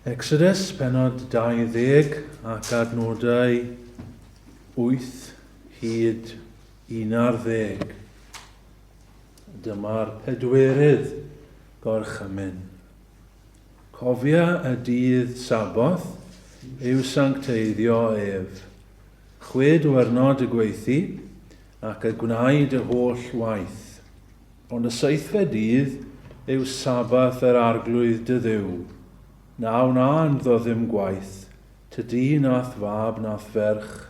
Exodus, penod 20 ac adnodau 8 hyd 11. Dyma'r pedwerydd gorchymyn. Cofia y dydd Saboth yw sancteiddio ef. 6 diwrnod y gweithi ac y gwneud y holl waith. Ond y 7fed dydd yw Sabath yr arglwydd dy Dduw. Naw na yn ddo ddim gwaith, ty di nath fab nath ferch,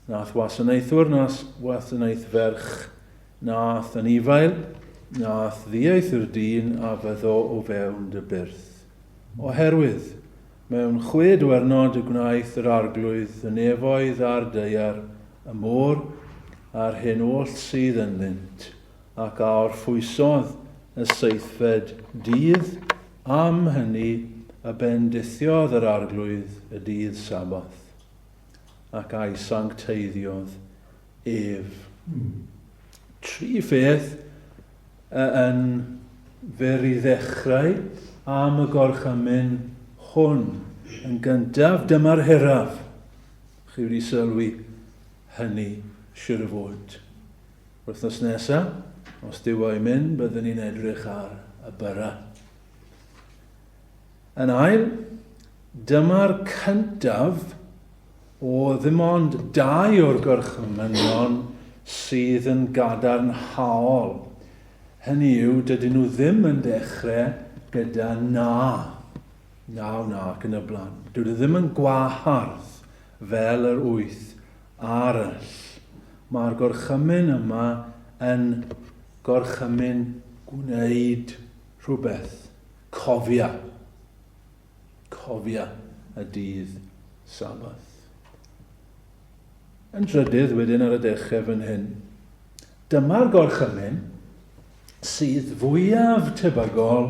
nath wasanaethwr nath wasanaeth ferch, nath anifail, nath ddiaethwr dyn a fyddo o fewn dy byrth. Oherwydd, mewn 6 diwrnod y gwnaeth yr arglwydd, y nefoedd a'r deiar, y môr a'r hyn oll sydd yn lynt, ac a orffwysodd y 7fed dydd am hynny a bendithiodd yr arglwydd y dydd Saboth, ac a'i sancteiddiodd ef. 3 pheth yn fer i ddechrau am y gorchymyn hwn. Yn gyntaf, dyma'r hiraf. Chi wedi sylwi hynny siwr o fod. Wythnos nesaf, os dyw o'i mynd, byddwn ni'n edrych ar y byra. Yn ail, dyma'r cyntaf o ddim ond 2 o'r gorchymynion sydd yn gadarnhaol. Hynny yw, dydyn nhw ddim yn dechrau gyda na. Naw na ac yn y blaen. Dydyn nhw ddim yn gwahardd fel yr 8 arall. Mae'r gorchymyn yma yn gorchymyn gwneud rhywbeth. Cofia y dydd Saboth. Yn drydydd wedyn ar y dechrau fan hyn, dyma'r gorchymyn sydd fwyaf tebygol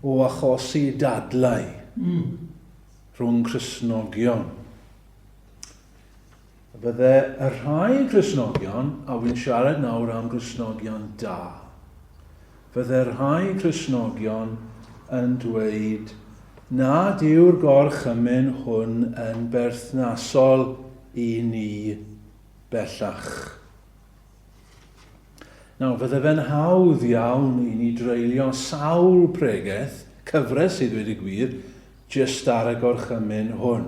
o achosi dadlau rhwng Cristnogion. Bydde y rhai Cristnogion, a wy'n siarad nawr am Cristnogion da, bydde'r rhai Cristnogion yn dweud nad yw'r gorchymyn hwn yn berthnasol i ni bellach. Nawr, fydde fe'n hawdd iawn i ni dreulio sawl pregaeth, cyfres sydd wedi gwir, jyst ar y gorchymyn hwn.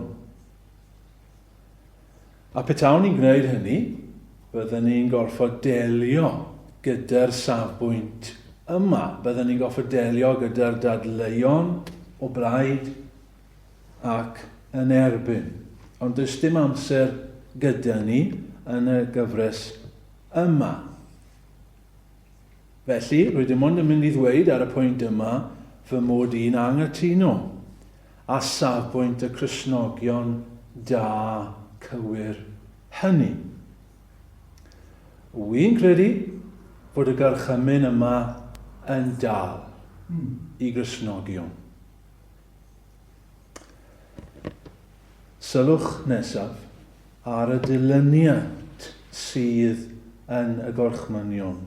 A petawn ni'n gwneud hynny, bydden ni'n gorfod delio gyda'r safbwynt yma. Bydden ni'n gorfod delio gyda'r dadleuon o blaid ac yn erbyn. Ond does dim amser gyda ni yn y gyfres yma. Felly, rwy dim ond yn mynd i ddweud ar y pwynt yma fy mod i'n anghytuno a safbwynt y Cristnogion da cywir hynny. Wy'n credu bod y gorchymyn yma yn dal i Gristnogion. Sylwch nesaf ar y dilyniad sydd yn y gorchmynion.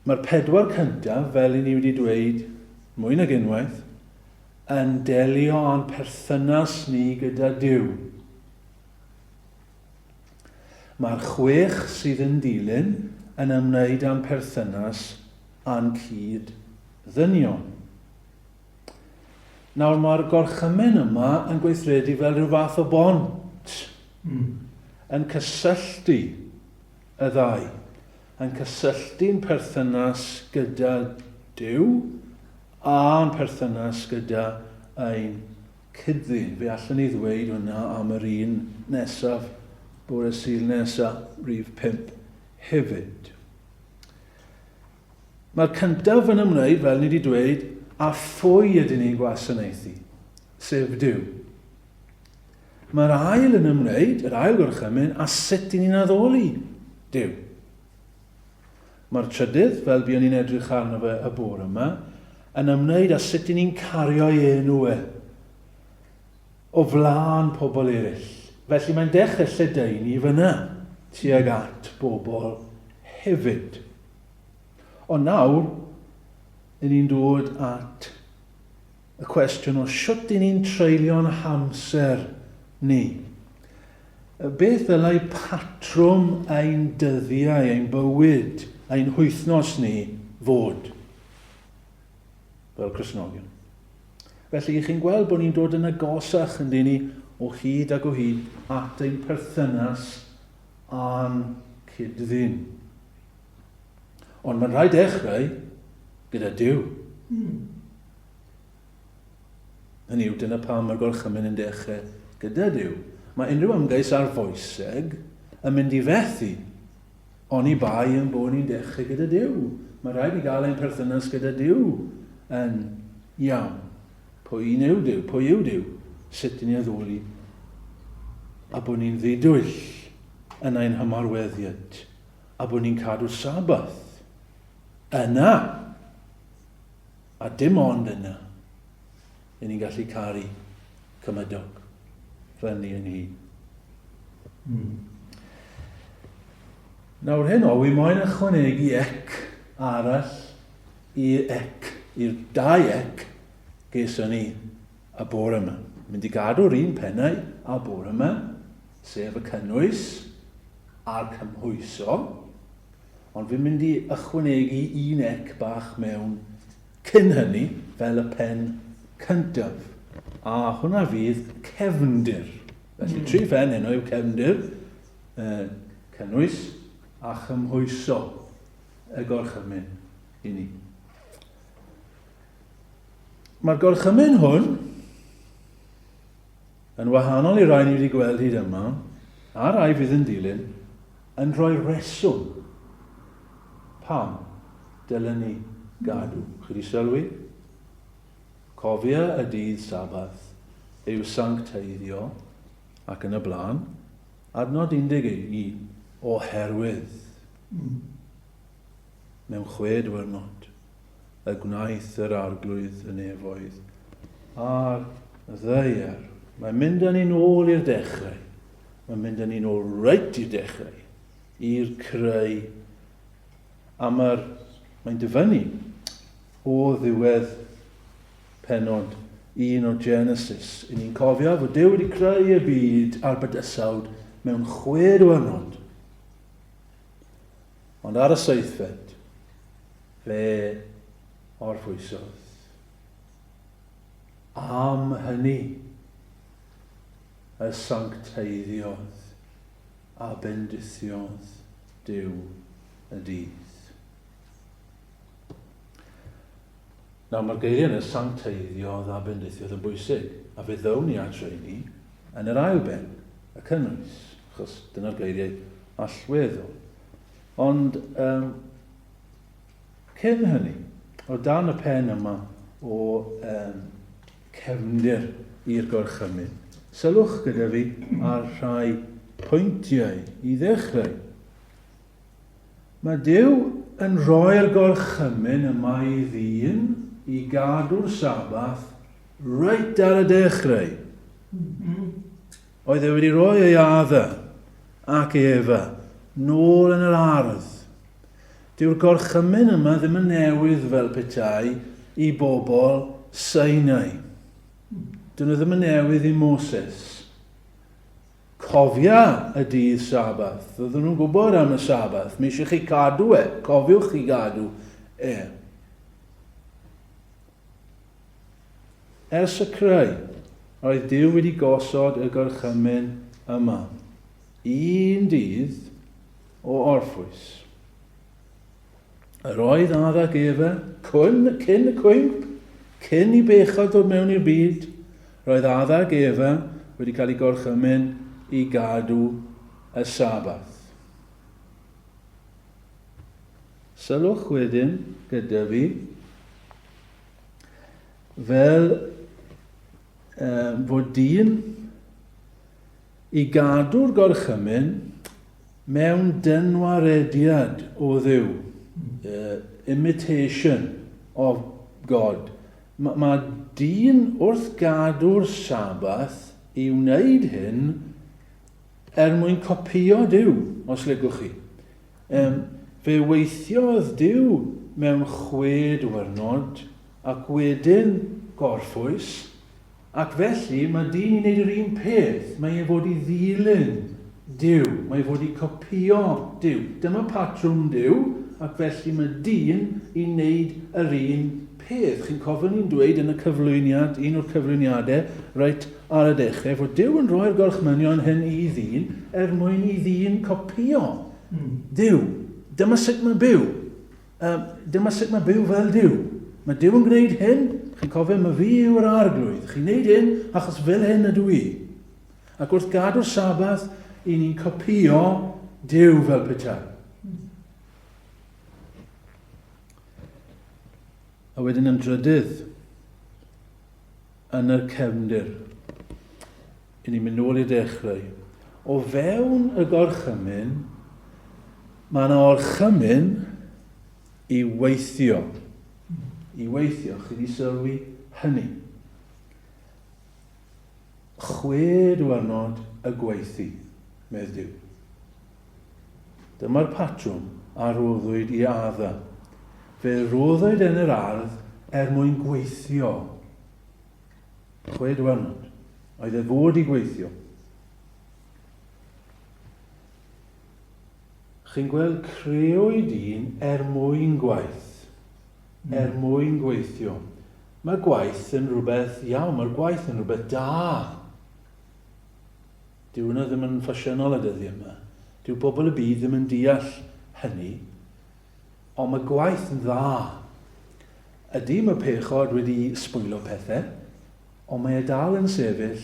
Mae'r 4 cyntaf, fel i ni wedi dweud, mwy nag unwaith, yn delio â'n perthynas ni gyda Duw. Mae'r 6 sydd yn dilyn yn ymwneud â'n perthynas a'n cyd ddynion. Nawr mae'r gorchymyn yma yn gweithredu fel rhyw fath o bont, yn cysylltu y ddau, yn cysylltu'n perthynas gyda Duw a'n perthynas gyda ein cyddyn. Fe allan ni ddweud hwnna am yr un nesaf, bore Sul nesaf, rhif 5 hefyd. Mae'r cyntaf yn ymwneud, fel ni wedi dweud, a phwy ydyn ni'n gwasanaethu, sef Duw. Mae'r ail yn ymwneud, yr ail gorchymyn, a sut i ni'n addoli Duw. Mae'r trydydd, fel buon ni'n edrych arno fe y bore yma, yn ymwneud â sut i ni'n cario ei enw o flaen pobl eraill. Felly mae'n dechrau lledaenu fyna tuag at bobl hefyd. Ond nawr, ni'n dod at y cwestiwn o sut dyn ni'n treulio'n hamser ni. Beth ddylai patrwm ein dyddiau, ein bywyd, ein wythnos ni fod fel Cristnogion. Felly, chi'n gweld bod ni'n dod yn agosach yn dyn ni o hyd ac o hyd at ein perthynas a'n cydddyn. Ond mae'n rhaid dechrau gyda Duw. Hynny yw, dyna pam mae'r gorchymyn yn dechrau gyda Duw. Mae unrhyw ymgais arfoeseg yn mynd i fethu oni bai yn bod ni'n dechrau gyda Duw. Mae rhaid i gael ein perthynas gyda Duw yn iawn. Pwy yw Duw? Sut ni'n addoli? A bod ni'n ddidwyll yn ein hymarweddiad. A bod ni'n cadw Sabath. Yna. A dim ond yna. I ni'n gallu caru cymydog. Rhenni yn hi. Nawr heno, wy moyn ychwanegu arall i'r dau geson ni y bore yma. Mynd i gadw'r un pennau a bore yma, sef y cynnwys a'r cymhwyso, ond fi'n mynd i ychwanegu un bach mewn cyn hynny fel y pen cyntaf. A hwnna fydd cefndir. Felly, tri phen heno yw cefndir, cynnwys a chymhwyso y gorchymyn i ni. Mae'r gorchymyn hwn yn wahanol i rai ni wedi gweld hyd yma, a rai fydd yn dilyn, yn rhoi reswm pam dylen ni gadw. Chi wedi sylwi? Cofia y dydd Sabath yw sancteiddio ac yn y blaen. Adnod 11 oherwydd mewn 6 diwrnod y gwnaeth yr arglwydd y nefoedd a'r ddeiar. Mae'n mynd â ni nôl i'r dechrau. Mae'n mynd â ni nôl reit i'r dechrau. I'r creu. A mae'n dyfynnu o ddiwedd penod 1 o Genesis. I ni'n cofio fod Duw wedi creu y byd a'r bydysawd mewn 6 diwrnod. Ond ar y 7fed, fe orffwysodd. Am hynny, y sancteiddiodd a bendithiodd Duw y dydd. Nawr mae'r geiriau yn y sancteiddiodd a bendithiodd yn bwysig, a fe ddown ni at rheini yn yr ailben, y cynnwys, achos dyna'r geiriau allweddol. Ond cyn hynny, o dan y pen yma o cefndir i'r gorchymyn, sylwch gyda fi ar rhai pwyntiau i ddechrau. Mae Duw yn rhoi'r gorchymyn yma i ddyn i gadw'r Sabath reit ar y dechrau. Oedd e wedi rhoi ei Adda ac Efa nôl yn yr ardd. Dyw'r gorchymyn yma ddim yn newydd fel petai i bobl Sinai. Dyn nhw ddim yn newydd i Moses. Cofia y dydd Sabath. Oedden nhw'n gwybod am y Sabath. Mi eisiau chi cadw e. Cofiwch chi gadw e. Ers y creu, oedd Duw wedi gosod y gorchymyn yma. Un dydd o orffwys. Yr oedd Adda ac Efa, cyn y cwymp, cyn i bechod dod mewn i'r byd, roedd Adda ac Efa wedi cael ei gorchymyn i gadw y Sabath. Sylwch wedyn gyda fi fel fod dyn i gadw'r gorchymyn mewn dynwarediad o Dduw. Imitation of God. Mae dyn wrth gadw'r Sabath i wneud hyn mwyn copio Duw, os legwch chi. Fe weithiodd Duw mewn 6 diwrnod ac wedyn gorffwys, ac felly mae dyn i wneud yr un peth. Mae ei fod i ddilyn Duw. Mae ei fod i copio Duw. Dyma patrwm Duw, ac felly mae dyn i wneud yr un peth. Chi'n cofio ni'n dweud yn y cyflwyniad, un o'r cyflwyniadau, reit ar y dechrau, fod Duw yn rhoi'r gorchmynion hyn i ddyn mwyn i ddyn copio Duw. Dyma sut mae byw. Dyma sut mae byw fel Duw. Mae Duw yn gwneud hyn, chi'n cofio mae fi yw'r arglwydd. Chi'n gwneud hyn achos fel hyn ydw i. Ac wrth gadw'r Sabath, i ni'n copio Duw fel petai. A wedyn yn drydydd, yn y cefndir, i ni'n mynd nôl i dechrau. O fewn y gorchymyn, mae yna orchymyn i weithio. I weithio, chi wedi sylwi hynny. 6 diwrnod y gweithio, medd Duw. Dyma'r patrwm a roddwyd i adda. Fe roddwyd yn yr ardd mwyn gweithio. 6 diwrnod. Oedd e fod i gweithio. Chi'n gweld creoedd un mwyn gwaith. Mwyn gweithio. Mae gwaith yn rhywbeth iawn. Mae'r gwaith yn rhywbeth da. Dyw hwnna ddim yn ffasiynol y dyddiau yma. Dyw bobl y byd ddim yn deall hynny. Ond mae gwaith yn dda. Ydy mae pechod wedi sbwylo pethau, ond mae e dal yn sefyll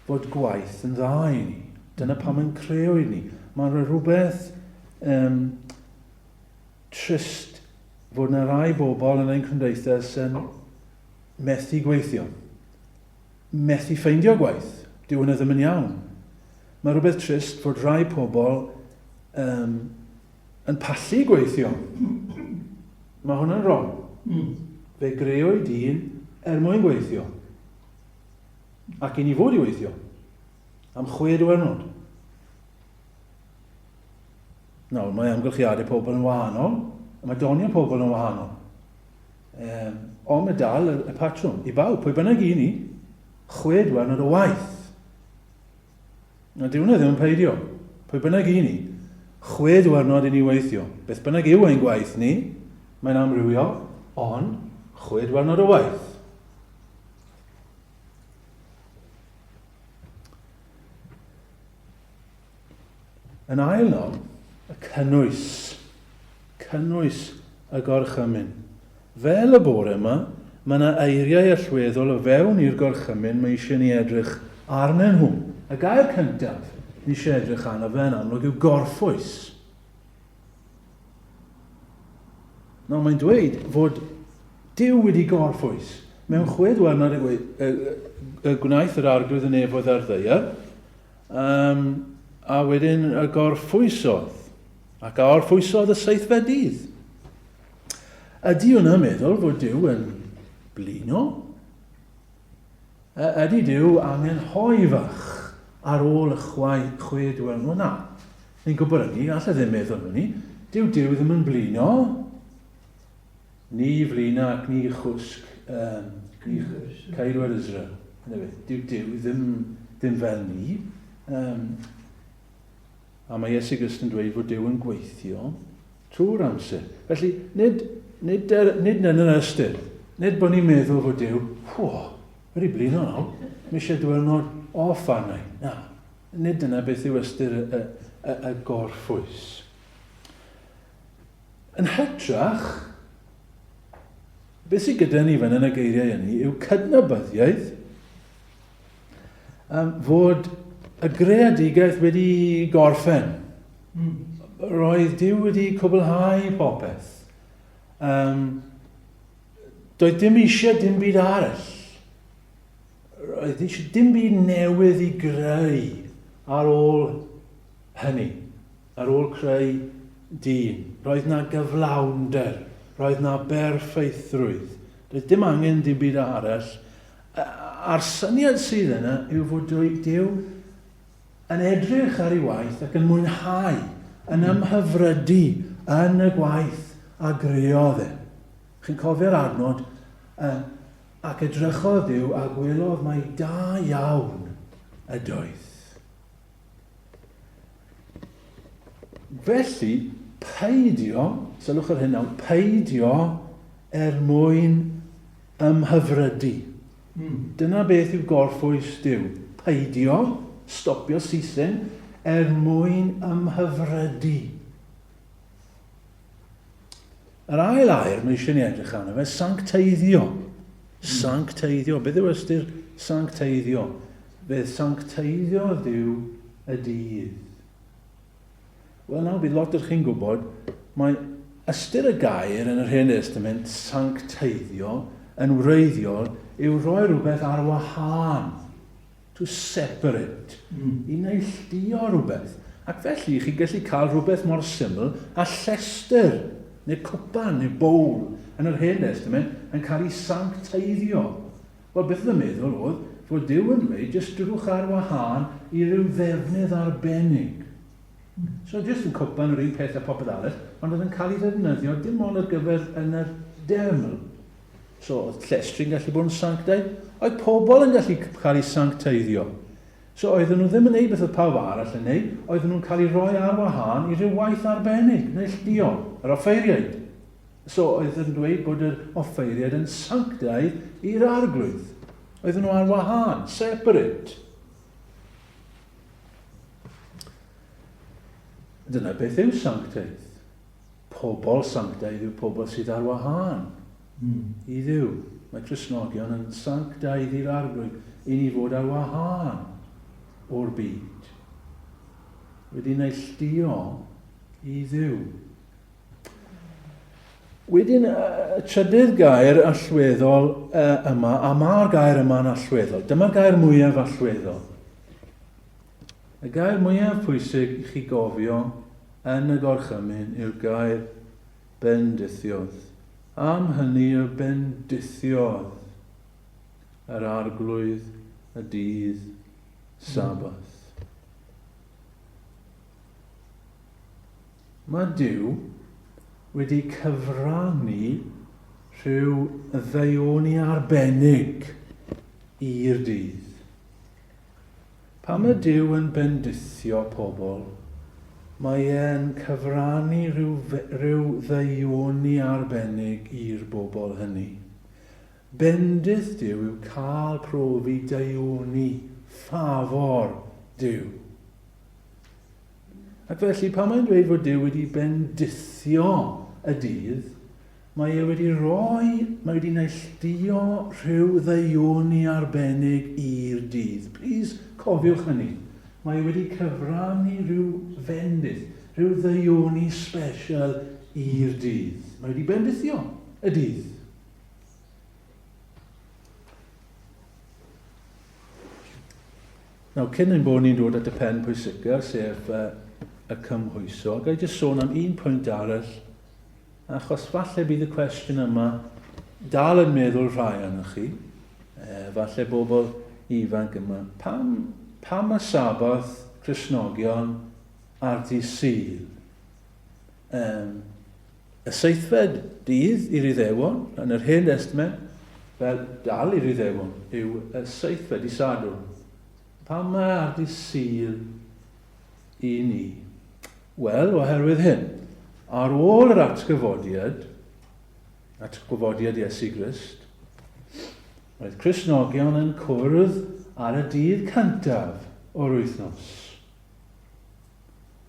fod gwaith yn dda i ni. Dyna pam yn creu i ni. Mae'n rhywbeth trist fod yna rai bobl yn ein cymdeithas yn methu gweithio. Methu ffeindio gwaith. Dyw hwnna ddim yn iawn. Mae rhywbeth trist fod rai pobl yn pallu gweithio. Mae hwnna'n wrong. Fe greoedd un mwyn gweithio. Ac i ni fod i weithio. Am 6 diwrnod. Nawr, mae amgylchiadau pobl yn wahanol. Mae doniau pobl yn wahanol. Ond mae dal y patrwm. I bawb, pwy bynnag i ni, 6 diwrnod o waith. Na dyw hwnna ddim yn peidio. Pwy bynnag i ni, 6 diwrnod i ni weithio. Beth bynnag yw ein gwaith ni, mae'n amrywio, ond 6 diwrnod o waith. Yn ail nawr, y cynnwys. Cynnwys y gorchymyn. Fel y bore yma, mae yna eiriau allweddol o fewn i'r gorchymyn mae eisiau ni edrych arnyn nhw. Y gair cyntaf ni eisiau edrych arno fe'n amlwg yw gorffwys. Nawr mae'n dweud fod Duw wedi gorffwys. Mewn 6 diwrnod y gwnaeth yr arglwydd yn efodd ar ddaear, a wedyn y gorffwysodd, ac a orffwysodd y seithfedydd. Ydy hwnna'n meddwl fod Duw yn blino? Ydy Duw angen hoifach ar ôl y 6 diwrnod? Na. Ni'n gwybod hynny, allai ddim meddwl hynny. Dyw ddim yn blino. Ni flina ac ni chwsg, ni Caerwyr Israel. Dyw ddim fel ni. A mae Iesu Grist yn dweud fod Duw yn gweithio trwy'r amser. Felly, nid yn yr ystyr. Nid bod ni'n meddwl fod Duw, wedi blino nawr, mi eisiau diwrnod off arna. Na, nid yna beth yw ystyr y gorffwys. Yn hytrach, beth sydd gyda ni fan yn y geiriau hynny yw cydnabyddiaeth fod y greadigaeth wedi gorffen. Roedd Duw wedi cwblhau popeth. Doedd dim eisiau dim byd arall. Roedd eisiau dim byd newydd i greu ar ôl hynny. Ar ôl creu dyn. Roedd na gyflawnder. Roedd na berffeithrwydd. Doedd dim angen dim byd arall. A'r syniad sydd yna yw fod Duw yn edrych ar ei waith ac yn mwynhau, yn ymhyfrydu yn y gwaith a greodd e. Chi'n cofio'r adnod, Ac edrychodd Dduw a gwelodd mai da iawn ydoedd. Felly, peidio, sylwch ar hyn nawr, peidio mwyn ymhyfrydu. Dyna beth yw gorffwys Dduw. Peidio, stopio sisyn, mwyn ymhyfrydu. Yr ail air mae eisiau ni edrych arno fe, sancteiddio. Sancteiddio. Beth yw ystyr sancteiddio? Fydd sancteiddio Dduw y dydd. Wel nawr bydd lot o'ch chi'n gwybod, mae ystyr y gair yn yr Hen Testament, sancteiddio, yn wreiddiol, yw rhoi rhywbeth ar wahân. To separate. I neilldio rhywbeth. Ac felly, chi gallu cael rhywbeth mor syml a llester, neu cwpan, neu bowl, yn yr Hen Testament, yn cael ei sancteiddio. Wel, beth yn meddwl oedd, fod Duw yn dweud, jyst drwch ar wahân i ryw ddefnydd arbennig. So, jyst yn cwpan yr un peth a popeth arall, ond oedd yn cael ei ddefnyddio dim ond ar gyfer yn yr deml. So, oedd llestri'n gallu bod yn sanctaidd, oedd pobl yn gallu cael ei sancteiddio. So, oedden nhw ddim yn neud beth oedd pawb arall yn neud, oedden nhw'n cael ei roi ar wahân i ryw waith arbennig, neilldio, yr offeiriaid. So, oedden nhw'n dweud bod yr offeiriaid yn sanctaidd i'r arglwydd. Oedden nhw ar wahân, separate. Dyna beth yw sanctaidd. Pobl sanctaidd yw pobl sydd ar wahân. I Dduw. Mae Cristnogion yn sanctaidd i'r arglwydd i ni fod ar wahân o'r byd. Wedi neilldio i Dduw. Wedyn, y trydydd gair allweddol yma, a mae'r gair yma'n allweddol. Dyma'r gair mwyaf allweddol. Y gair mwyaf pwysig i chi gofio yn y gorchymyn yw'r gair bendithiodd. Am hynny y bendithiodd yr arglwydd y dydd Sabath. Mae Duw wedi cyfrannu rhyw ddeioni arbennig i'r dydd. Pan mae Duw yn bendithio pobl, mae e'n cyfrannu rhyw ddeioni arbennig i'r bobl hynny. Bendith Duw yw cael profi deioni ffafor Duw. Ac felly, pan mae'n dweud fod Duw wedi bendithio y dydd, mae wedi neilldio rhyw ddeioni arbennig i'r dydd. Please, cofiwch hynny. Mae wedi cyfrannu rhyw fendith, rhyw ddeioni special i'r dydd. Mae wedi bendithio y dydd. Nawr, cyn ein bod ni'n dod at y pen pwysicaf, sef y cymhwyso, gai jyst sôn am un pwynt arall, achos falle bydd y cwestiwn yma dal yn meddwl rhai arnoch chi, falle bobl ifanc yma, pam y Sabath Cristnogion ar ddydd Sul? Y seithfed dydd i'r Iddewon, yn yr Hen Testament, fel dal i'r Iddewon, yw y seithfed i Sadwrn. Pam mae ar ddydd Sul i ni? Wel, oherwydd hyn, ar ôl yr atgyfodiad Iesu Grist, roedd Cristnogion yn cwrdd ar y dydd cyntaf o'r wythnos.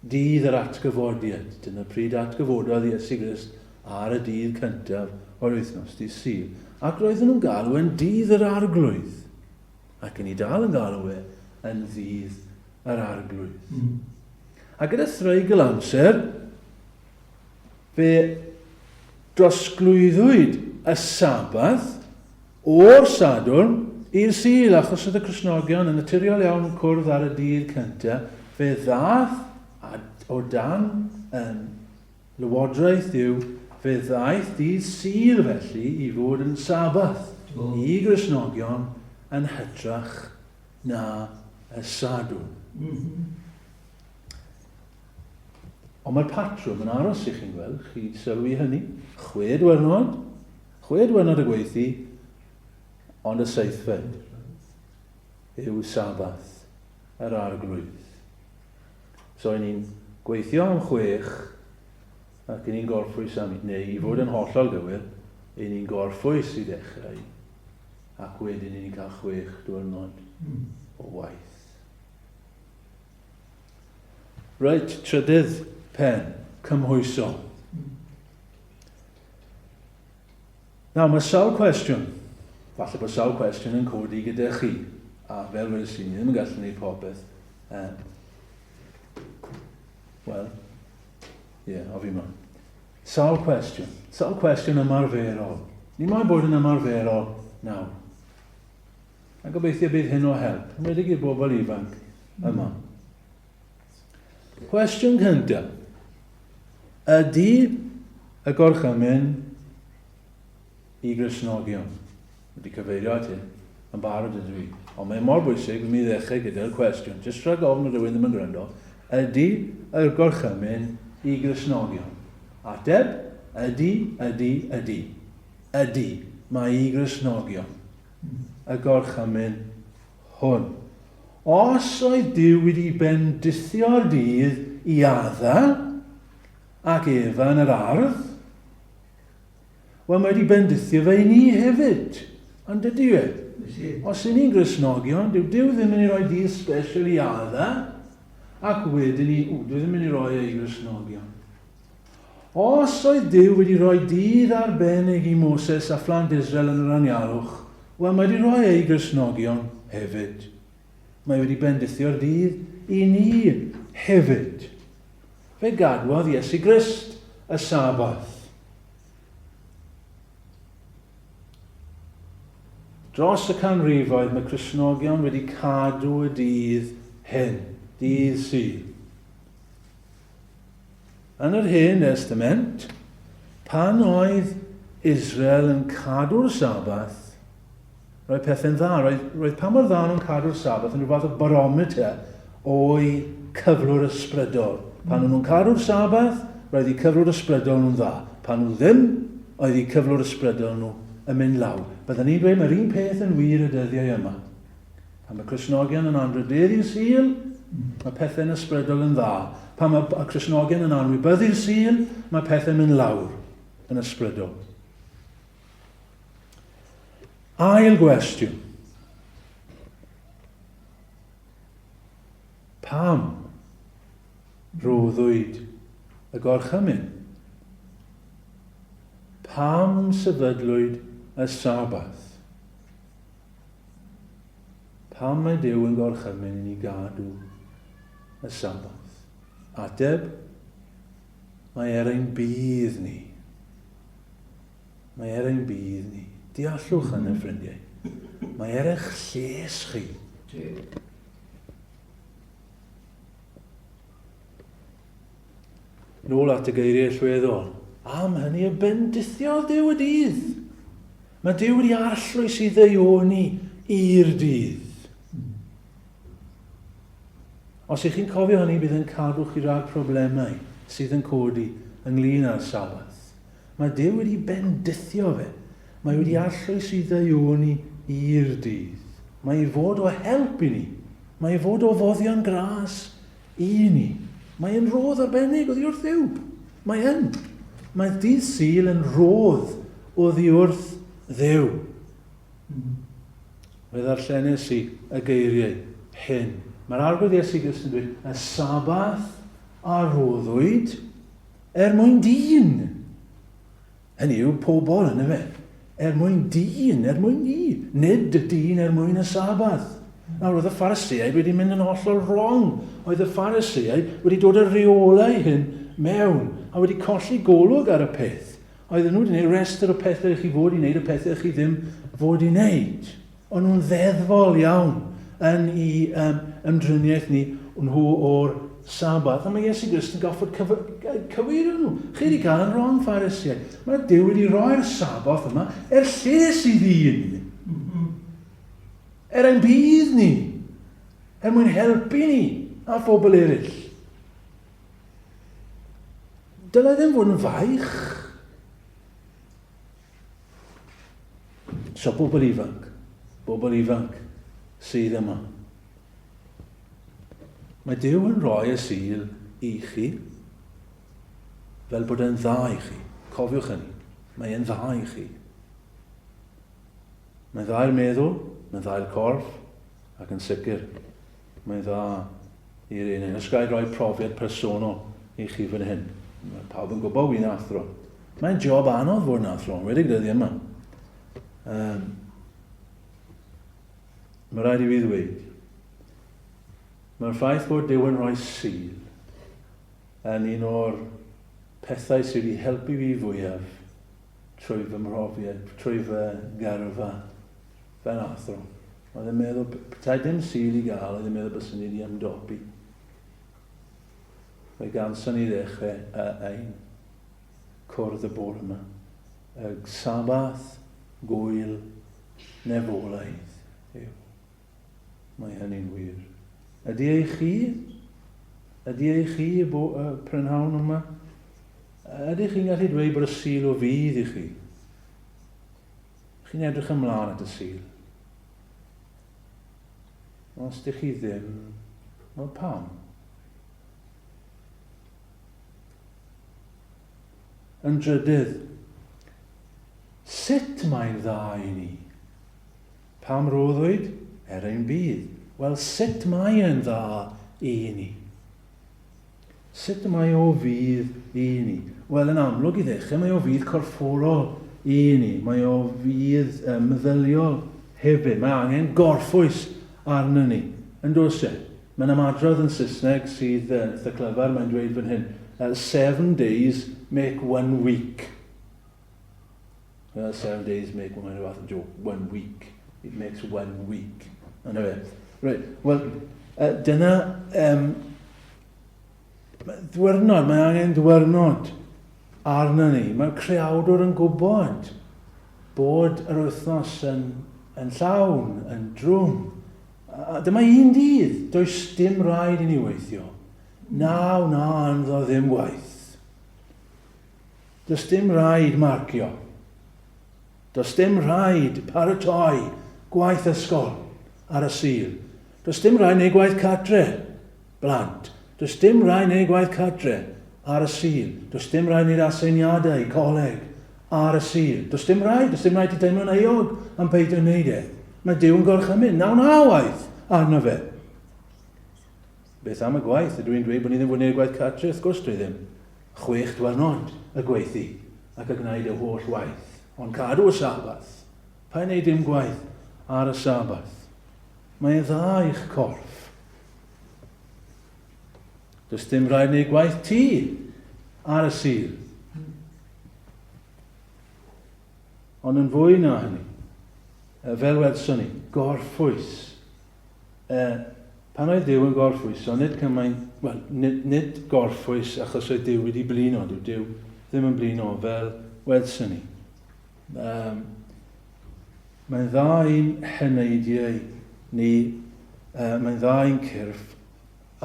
Dydd yr atgyfodiad. Dyna pryd atgyfododd Iesu Grist ar y dydd cyntaf o'r wythnos, dydd Sul. Ac roedden nhw'n galw yn dydd yr arglwydd. Ac yn ei dal yn galw yn ddydd yr arglwydd. A gyda threigl amser, fe drosglwyddwyd y Sabath o'r Sadwrn i'r Sul, achos oedd y Cristnogion yn naturiol iawn yn cwrdd ar y dydd cyntaf, fe ddaeth o dan lywodraeth Dduw, fe ddaeth dydd Sul felly i fod yn Sabath i Gristnogion yn hytrach na y Sadwrn. Ond mae'r patrwm yn aros i chi'n gweld, chi sylwi hynny, 6 diwrnod y gweithdi, ond y seithfed yw Sabath, yr arglwydd. So, i ni'n gweithio am 6, ac i ni'n gorffwys am, neu i fod yn hollol gywir, i ni'n gorffwys i ddechrau, ac wedyn i ni'n cael 6 diwrnod o waith. Reit, trydydd pen, cymhwyso. Nawr, mae sawl cwestiwn, falle bod sawl cwestiwn yn codi gyda chi, a fel wedys i, ni ddim yn gallu gwneud popeth. Wel, o fi ma'n. Sawl cwestiwn ymarferol. Ni moyn bod yn ymarferol nawr. A gobeithio bydd hyn o help, wedi i'r bobl ifanc yma. Cwestiwn cyntaf. Ydy y gorchymyn i Gristnogion? Wedi cyfeirio at hyn, yn barod ydw i. Ond mae'n mor bwysig, mi ddechrau gyda'r cwestiwn. Jyst rhag ofn o rhywun ddim yn gwrando. Ydy y gorchymyn i Gristnogion? Ateb, ydy. Ydy, mae i Gristnogion. Y gorchymyn hwn. Os oedd Duw wedi bendithio'r dydd i adda ac Efa yn yr ardd, wel mae wedi bendithio fe i ni hefyd. Ond ydy e? Os y'n ni'n Gristnogion, Duw ddim yn ei roi dydd special i adda, ac wedyn ni, Duw ddim yn ei roi ei Gristnogion. Os oedd Duw wedi rhoi dydd arbennig i Moses a phlant Israel yn yr anialwch, wel mae wedi rhoi ei Gristnogion hefyd. Mae wedi bendithio'r dydd i ni hefyd. Fe gadwodd Iesu Grist y Sabath. Dros y canrifoedd mae Cristnogion wedi cadw y dydd hyn, dydd sydd. Yn yr Hen Testament, pan oedd Israel yn cadw'r Sabath, roedd pethau'n dda. Roedd pa mor dda nhw'n cadw'r Sabath yn rhywbeth o barometer o'i cyflwr ysbrydol. Pan nhw'n cadw'r Sabath, roedd eu cyflwr ysbrydol nhw'n dda. Pan nhw ddim, oedd eu cyflwr ysbrydol nhw yn mynd law. Byddwn ni'n dweud mae'r un peth yn wir y dyddiau yma. Pan mae Cristnogion yn anrhydeddu'r Sul, mae pethau'n ysbrydol yn dda. Pan mae Cristnogion yn anwybyddu'r Sul, mae pethau'n mynd lawr yn ysbrydol. Ail gwestiwn. Pam roddwyd y gorchymyn? Pam sefydlwyd y Sabath? Pam mae Duw yn gorchymyn i ni gadw y Sabath? Ateb, mae ein bydd ni. Mae ein bydd ni. Deallwch yna, ffrindiau. Mae eich lles chi. Nôl at y geiriau llweddol. Am hynny y bendithio Duw y dydd. Mae Duw wedi arllwys i ddeioni i'r dydd. Os ych chi'n cofio hynny, bydd yn cadw chi rhag problemau sydd yn codi ynglyn â'r Sabath. Mae Duw wedi bendithio fe. Mae wedi arllwys i ddeioni i'r dydd. Mae ei fod o help i ni. Mae ei fod o foddion gras i ni. Mae e'n rodd arbennig oddi wrth Dduw. Mae e'n. Mae dydd Sul yn rodd oddi wrth Dduw. Fe ddarllenes i y geiriau hyn. Mae'r arglwydd Iesu Grist yn dweud, y Sabath a roddwyd mwyn dyn. Hynny yw pobl yn fe. Mwyn dyn, mwyn ni. Nid y dyn mwyn y Sabath. Nawr, oedd y Phariseaid wedi mynd yn hollol wrong. Oedd y Phariseaid wedi dod y reolau hyn mewn a wedi colli golwg ar y peth. Oedd nhw wedi gwneud restr o pethau chi fod i wneud, y pethau chi ddim fod i wneud. Ond nhw'n ddeddfol iawn yn ei ymdriniaeth ni nhw o'r Sabath. A mae Iesu Grist yn goffod cywiro nhw. Chi wedi cael yn wrong, Pharisee. Mae Duw wedi rhoi'r Sabath yma lles i ddyn. Ein bydd ni. Mwyn helpu ni a phobl eraill. Dylai ddim fod yn faich. So, bobl ifanc, bobl ifanc sydd yma. Mae Duw yn rhoi y Sul i chi fel bod e'n dda i chi. Cofiwch hynny. Mae e'n dda i chi. Mae'n dda i'r meddwl, mae'n dda i'r corff, ac yn sicr, mae'n dda i'r un. Os gael rhoi profiad personol i chi fan hyn. Mae pawb yn gwybod wy'n athro. Mae'n job anodd fod yn athro, wedi'i dyddiau yma. Mae rhaid i fi ddweud, mae'r ffaith bod Duw yn rhoi Sul yn un o'r pethau sydd wedi helpu fi fwyaf trwy fy mhrofiad, trwy fy gyrfa fel athro. Oedd yn meddwl, petai dim Sul i gael, oedd yn meddwl bys ni wedi ymdopi. Fe ganson ni ddechrau ein cwrdd y bore yma. Y sabath, gwyl, nefolaidd yw. Mae hynny'n wir. Ydy ei chi? Ydy ei chi y prynhawn yma? Ydych chi'n gallu dweud bod y Sul o fydd i chi? Chi'n edrych ymlaen at y Sul? Os ydych chi ddim, wel pam? Yn drydydd, sut mae'n dda i ni? Pam roddwyd? Ein bydd. Wel, sut mae e'n dda i ni? Sut mae o fydd i ni? Wel, yn amlwg i ddechrau, mae o fydd corfforol i ni. Mae o fydd meddyliol hefyd. Mae angen gorffwys arno ni. Yn dos e? Mae'n ymadrodd yn Saesneg sydd eitha clyfar, mae'n dweud fan hyn, 7 days make 1 week. 7 days make one joke, 1 week. It makes 1 week. Yna fe. Right. Wel, dyna ddiwrnod, mae angen ddiwrnod arno ni. Mae'r creawdwr yn gwybod bod yr wythnos yn llawn, yn drwm. Dyma un dydd, does dim rhaid i ni weithio. Na, ynddo ddim waith. Does dim rhaid marcio. Does dim rhaid paratoi gwaith ysgol ar y Sul. Does dim rhaid neu gwaith cadre, blant. Does dim rhaid neu gwaith cadre ar y Sul. Does dim rhaid neu aseiniadau coleg ar y Sul. Does dim rhaid i deimlo'n eog am beidio wneud e. Mae Duw yn gorchymyn. Na waith arno fe. Beth am y gwaith? Ydw i'n dweud bod ni ddim fod wneud gwaith cadre? Wrth gwrs dwi ddim. 6 diwrnod y gweithi ac y gwneud y holl waith. Ond cadw y sabath. Pa i wneud dim gwaith ar y sabath. Mae'n dda i'ch corff. Does dim rhaid wneud gwaith ti ar y Sul. Ond yn fwy na hynny, fel wedson ni, gorffwys. Pan oedd Duw yn gorffwys, so nid gorffwys achos oedd Duw wedi blino, Duw ddim yn blino fel wedson ni. Mae'n dda i'n heneidiau ni, mae'n dda i'n cyrff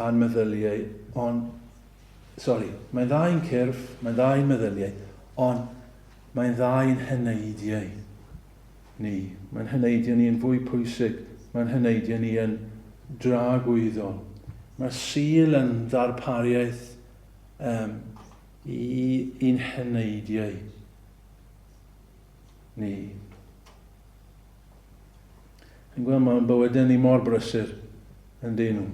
a'n meddyliau, mae'n dda i'n cyrff, mae'n dda i'n meddyliau, ond mae'n dda i'n heneidiau ni. Mae'n heneidiau ni yn fwy pwysig, mae'n heneidiau ni yn dragwyddol. Mae'r Sul yn ddarpariaeth i'n heneidiau ni. Yn gweld mae'n bywydau ni mor brysur yn dyn nhw.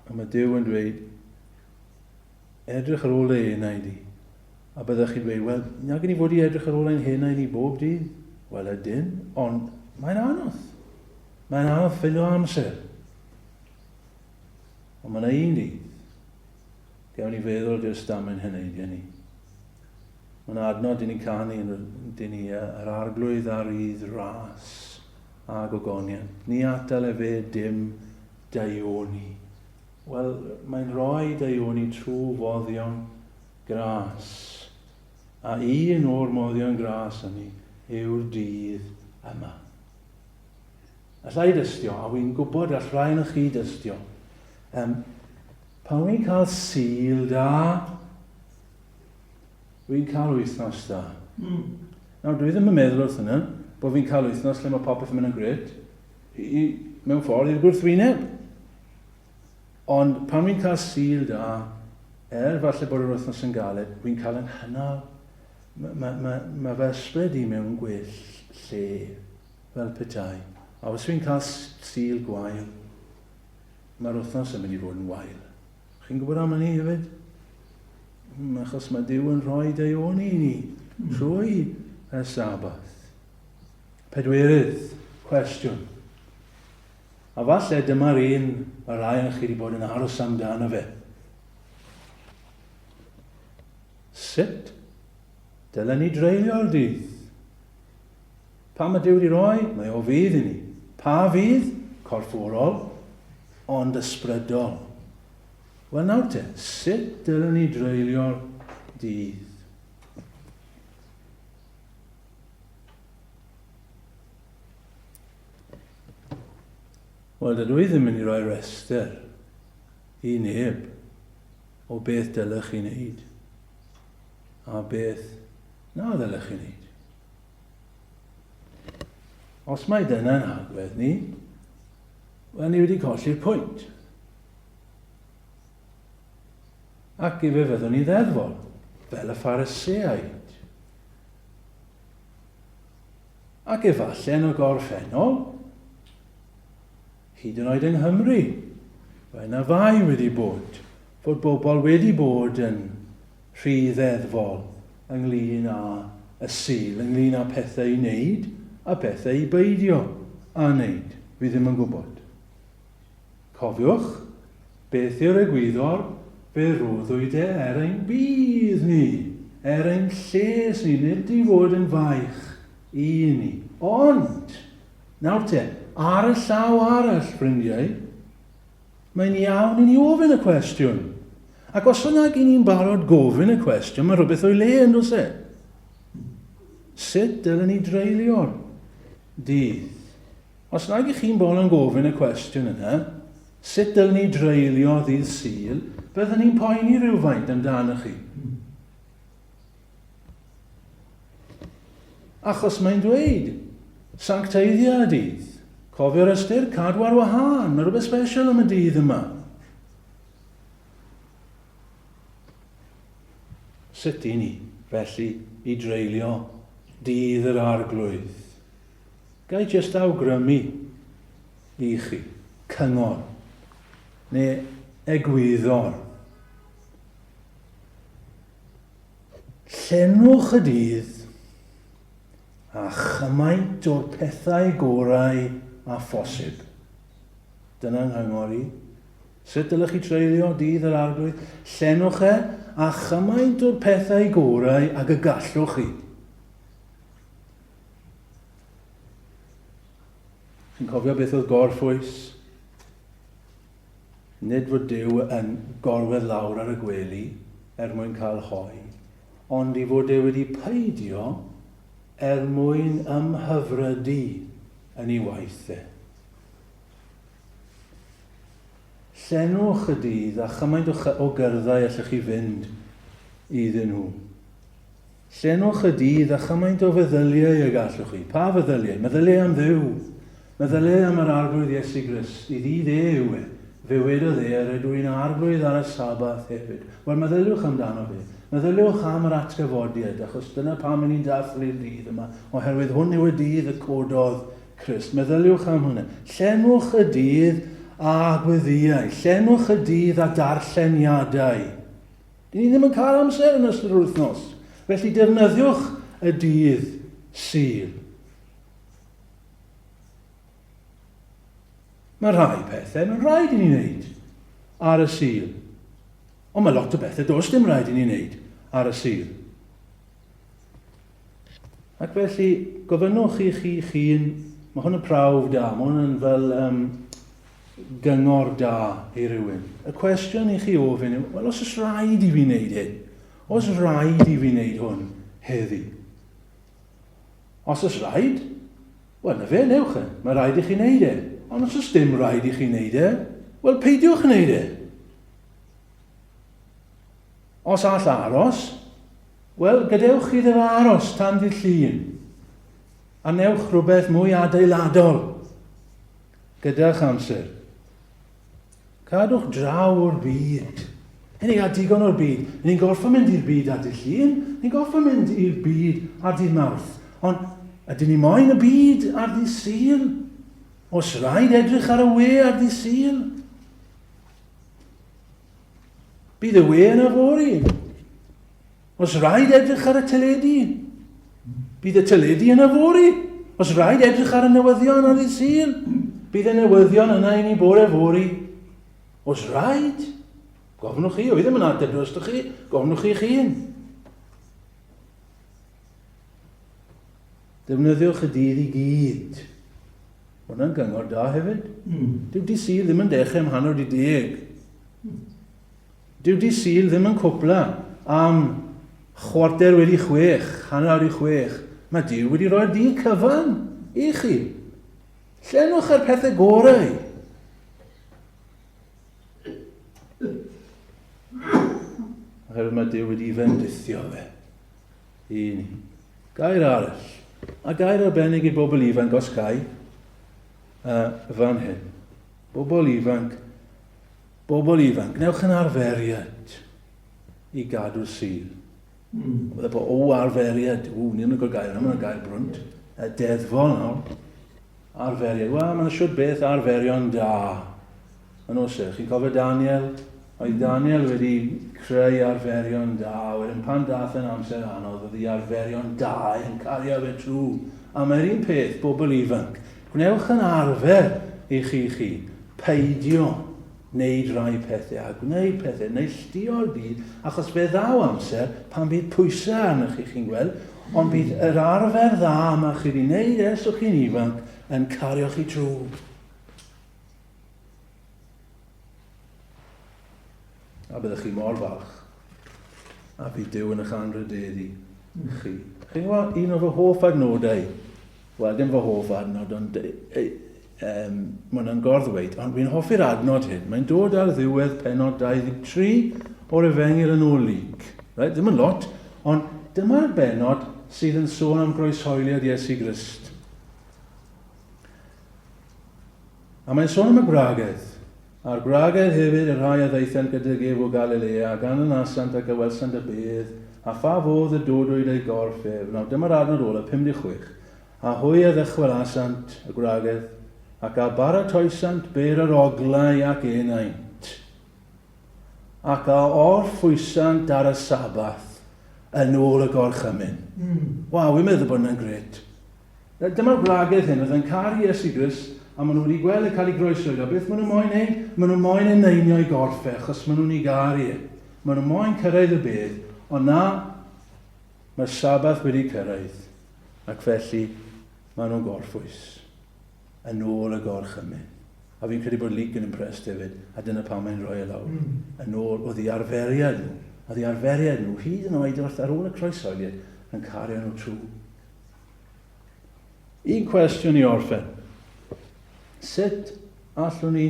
A mae Duw yn dweud, edrych ar ôl ei hynau di. A byddwch chi'n dweud, wel, nag yn i fod i edrych ar ôl ein hynau ni bob dydd? Wel, ydyn, ond mae'n anodd. Mae'n anodd ffilio amser. Ond mae'n un dydd. Gawn ni feddwl jyst am ein heneidiau ni. Mae'n adnod i ni canu dyn ni yr arglwydd ar rydd ras a gogoniant. Ni atal e fe dim daioni. Wel, mae'n rhoi daioni trwy foddion gras. A un o'r moddion gras yn ni yw'r dydd yma. Allai dystio, a wy'n gwybod all rai yn chi dystio. Pan wy'n cael Sul da, wy'n cael wythnos da. Nawr, dwi ddim yn meddwl wrth yna, bod fi'n cael wythnos lle mae popeth yn mynd yn gred, mewn ffordd i'r gwrthwyneb. Ond pan fi'n cael sil da, falle bod yr wythnos yn galed, fi'n cael yn hynaf. Mae fy ysbryd i mewn gwell lle fel petai. A os fi'n cael sil gwael, mae'r wythnos yn mynd i fod yn wael. Chi'n gwybod am hynny hefyd? Achos mae Duw yn rhoi deioni i ni trwy y Sabath. Pedwerydd, cwestiwn. A falle dyma'r un y rai yn chi wedi bod yn aros amdano fe. Sut dylen ni dreulio'r dydd? Pa mae Duw wedi rhoi? Mae o fydd i ni. Pa fydd? Corfforol, ond ysbrydol. Wel nawr te, sut dylen ni dreulio'r dydd? Wel, dydw i ddim yn mynd i roi rester i neb o beth dylech chi wneud a beth na ddylech chi wneud. Os mae dyna'n agwedd ni, wel ni wedi colli'r pwynt. Ac i fe fyddwn ni ddeddfol, fel y Phariseaid. Ac efallai yn y gorffennol, hyd yn oed yng Nghymru, fe yna fai wedi bod, fod bobl wedi bod yn rhy ddeddfol ynglyn â y sil, ynglyn â pethau i wneud a pethau i beidio a wneud. Fi ddim yn gwybod. Cofiwch, beth yw'r egwyddor fe roddwyd ein bydd ni, ein lles ni, nid i fod yn faich i ni. Ond, nawr te, ar y llaw arall, ffrindiau, mae'n iawn i ni ofyn y cwestiwn. Ac os yna gyn ni'n barod gofyn y cwestiwn, mae rhywbeth o'i le yn dos e. Sut dylen ni dreulio'r dydd? Os nag ych chi'n bod yn gofyn y cwestiwn yna, sut dylen ni dreulio ddydd Sul, byddwn ni'n poeni rhywfaint amdano chi. Achos mae'n dweud, sancteiddio y dydd. Cofio'r ystyr, cadw ar wahân, mae rhywbeth special am y dydd yma. Sut i ni, felly, i dreulio dydd yr arglwydd? Gai jyst awgrymu i chi, cyngor, neu egwyddor. Llenwch y dydd a chymaint o'r pethau gorau a phosib. Dyna'n nghyngor i. Sut dylech chi treulio dydd yr arglwydd? Llenwch e a chymaint o'r pethau gorau ag y gallwch chi. Chi'n cofio beth oedd gorffwys? Nid fod Duw yn gorwedd lawr ar y gwely mwyn cael hoi, ond i fod e wedi peidio mwyn ymhyfrydu yn ei waith e. Llenwch y dydd a chymaint o gyrddau allwch chi fynd iddyn nhw. Llenwch y dydd a chymaint o feddyliau y gallwch chi. Pa feddyliau? Meddyliau am Dduw. Meddyliau am yr arglwydd Iesu Grist. I ddydd yw e. Fe wedodd rydw i'n arglwydd ar y Sabath hefyd. Wel, meddyliwch amdano fe. Meddyliwch am yr atgyfodiad, achos dyna pam ni'n dathlu'r dydd yma, oherwydd hwn yw y dydd y cododd Crist. Meddyliwch am hwnna. Llenwch y dydd a gweddiau. Llenwch y dydd a darlleniadau. Dyn ni ddim yn cael amser yn ystod yr wythnos. Felly defnyddiwch y dydd Sul. Mae rhai pethau, mae'n rhaid i ni wneud ar y Sul. Ond mae lot o bethau, does dim rhaid i ni wneud ar y Sul. Ac felly, gofynnwch i chi hun, mae hwn yn prawf da, mae hwn yn fel gyngor da i rywun. Y cwestiwn i chi ofyn yw, wel, os oes rhaid i fi wneud hyn? Os oes rhaid i fi wneud hwn heddi? Os oes rhaid? Wel, na fe, newch e. Mae rhaid i chi wneud e. Ond os oes dim rhaid i chi wneud e, wel, peidiwch wneud e. Os all aros, wel, gadewch chi ddim aros tan ddydd Llun. A newch rhywbeth mwy adeiladol gyda'ch amser. Cadwch draw o'r byd. Hyn ni a digon o'r byd. Ni'n gorfod mynd i'r byd ar dydd Llun. Ni'n gorfod mynd i'r byd ar dydd Mawrth. Ond ydyn ni moyn y byd ar dydd Sul? Os rhaid edrych ar y we ar dydd Sul? Bydd y we yn y fori. Os rhaid edrych ar y teledu? Bydd y teledu yn y fori. Os rhaid edrych ar y newyddion ar dydd Sul? Bydd y newyddion yna i ni bore fori. Os rhaid? Gofnwch chi, oedd ddim yn adeg drostwch chi, gofnwch chi chi'n. Defnyddiwch y dydd i gyd. Hwna'n gyngor da hefyd. Dyw dydd Sul ddim yn dechrau am hanner 10. Dyw dydd Sul ddim yn cwpla am 6:45, hanner awr i 6. Mae Dyw wedi rhoi'r dydd cyfan i chi. Llenwch ar pethau gorau. Oherwydd mae Dyw wedi fendithio fe i ni. Gair arall. A gair arbennig i bobl ifanc os gai fan hyn. Bobl ifanc. Newch yn arferiad i gadw Sul. Bydde bod o arferiad. Ni'n gwybod gair yma, mae'n gair brwnt. Deddfol nawr. Arferiad. Wel, mae'n siwr beth arferion da. Yn osych, chi'n cofio Daniel? Oedd Daniel wedi creu arferion da, wedyn pan dath yn amser anodd, oedd ei arferion da yn cario fe trwy. A mae'r un peth, bobl ifanc, gwnewch yn arfer i chi, peidio wneud rai pethau, a gwneud pethau, neu lltio'r byd, achos fe ddaw amser pan bydd pwysau arnoch chi'n gweld, ond bydd yr arfer dda yma chi wedi wneud ers o'ch chi'n ifanc yn cario chi trwy. A byddwch chi mor falch. A bydd Dyw yn eich anrhydeddu chi. Chi'n gwybod, un o fy hoff adnodau, wel, dim fy hoff adnod, ond mae hwnna'n gorddweud, ond fi'n hoffi'r adnod hyn. Mae'n dod ar ddiwedd pennod 23 o'r Efengyl yn Olig. Right? Ddim yn lot, ond dyma'r benod sydd yn sôn am groeshoeliad Iesu Grist. A mae'n sôn am y gwragedd. A'r gwragedd hefyd y rhai a ddeithiant gyda gef o Galilea, gan yn asant ac ywelsant y bedd, a pha fodd y dodwyd ei gorffef. Nawr, dyma'r adnod ola, 56. A hwy a ddechwelasant y gwragedd, ac a baratoesant ber yr oglau ac enaint, ac a orffwysant ar y sabath yn ôl y gorchymyn. Waw, wi'n meddwl bod hynny'n gret. Dyma'r gwragedd hyn, oedd yn caru Iesu Grist, a maen nhw wedi gweld y cael ei groeshoelio. Beth maen nhw'n moyn neud? Maen nhw'n moyn eneinio i gorffe, achos maen nhw'n ei garu. Maen nhw'n moyn cyrraedd y bedd, ond na, mae'r sabath wedi cyrraedd. Ac felly, maen nhw'n gorffwys. Yn ôl y gorchymyn. A fi'n credu bod Luke yn impressed hefyd, a dyna pam mae'n rhoi e lawr. Yn ôl, oedd ei arferiad nhw. Oedd ei arferiad nhw, hyd yn oed wrth ar ôl y croeshoeliad, yn cario nhw trwy. Un cwestiwn i orffen. Sut allwn ni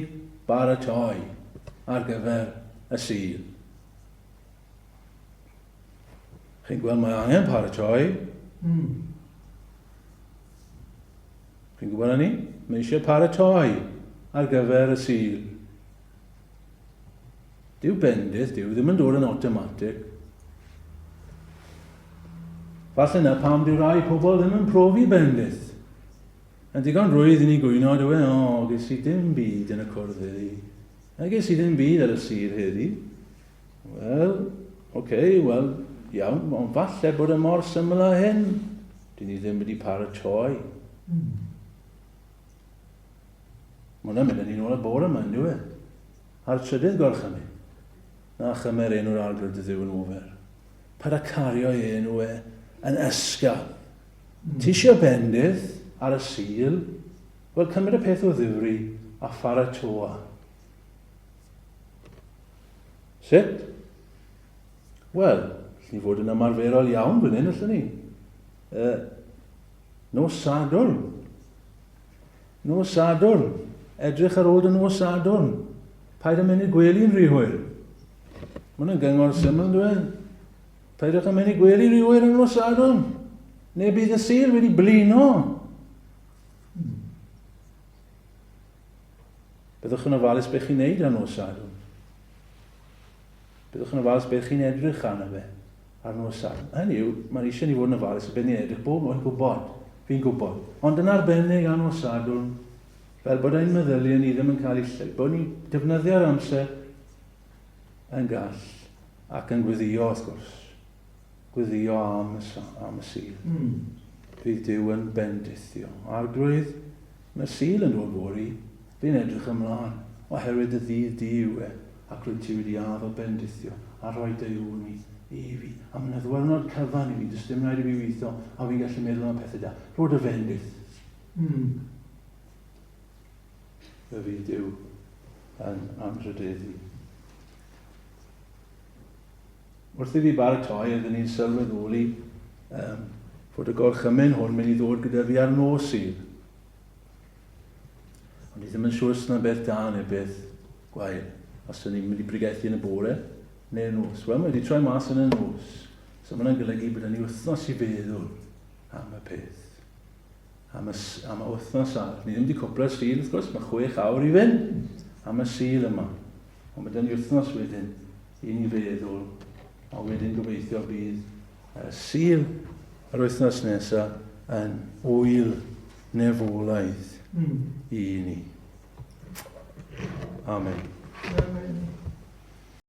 baratoi ar gyfer y Sul? Chi'n gweld mae angen paratoi. Chi'n gwybod hynny? Mae eisiau paratoi ar gyfer y Sul. Dyw bendith, dyw ddim yn dod yn automatic. Falle na pam dyw rai pobl ddim yn profi bendith. Yn digon rwydd i ni gwyno, dwi'n ges i ddim byd yn y cwrdd heddi. A ges i ddim byd ar y sir heddi. Wel, wel, iawn, ond falle bod y mor syml â hyn. Dyn ni ddim wedi paratoi. Mae hwnna'n mynd yn un o'r bore yma, ynddo e? A'r trydydd gorchymyn. Na chymer enw'r arglwydd y Dduw yn ofer. Paid a cario enw e yn ysgafn. Ti eisiau bendydd ar y Sul, wel cymryd y peth o ddifri a pharatoa. Sut? Wel, ni fod yn ymarferol iawn fan hyn, allwn ni. Nos Sadwrn. Nos Sadwrn. Edrych ar ôl y nos Sadwrn. Paid a mynd i gwely'n rhy hwyr. Mae hwnna'n gyngor syml, dwi'n. Paid a mynd i gwely rhy hwyr yn nos Sadwrn. Neu bydd y Sul wedi blino Byddwch yn ofalus beth chi'n neud ar nos Sadwrn. Byddwch yn ofalus beth chi'n edrych arno fe ar nos Sadwrn. Hynny yw, mae'n eisiau ni fod yn ofalus o beth ni'n edrych bob mae'n gwybod. Fi'n gwybod. Ond yn arbennig ar nos Sadwrn, fel bod ein meddyliau ni ddim yn cael ei llai, bod ni'n defnyddio'r amser yn gall ac yn gweddio wrth gwrs. Gweddio am y Sul. Fydd Dyw yn bendithio. Arglwydd, mae'r Sul yn dod fori. Fi'n edrych ymlaen, oherwydd y ddydd Dyw ac rwy'n ti wedi addo bendithio a rhoi Dyw ni i fi. A mae'n ddwyrnod cyfan i fi, dys dim rhaid i fi weithio, a fi'n gallu meddwl am pethau da. Rhod y fendith. Y fi Dyw yn amrydeddu. Wrth i fi baratoi, ydyn ni'n sylweddoli fod y gorchymyn hwn mynd i ddod gyda fi ar nos Sul. Ond i ddim yn siŵr sy'n beth da neu beth gwael. Os ydyn ni'n mynd i brigethu yn y bore neu'r nos. Wel, mae wedi troi mas yn y nos. So mae'n golygu bod ni wythnos i feddwl am y peth. Am y wythnos arall. Ni ddim wedi cwpla'r Sul, wrth gwrs, mae 6 awr i fynd am y Sul yma. Ond mae dyn ni wythnos wedyn i ni feddwl. A wedyn gobeithio bydd Sul yr wythnos nesaf yn wyl nefolaeth i ni. Amen. Amen.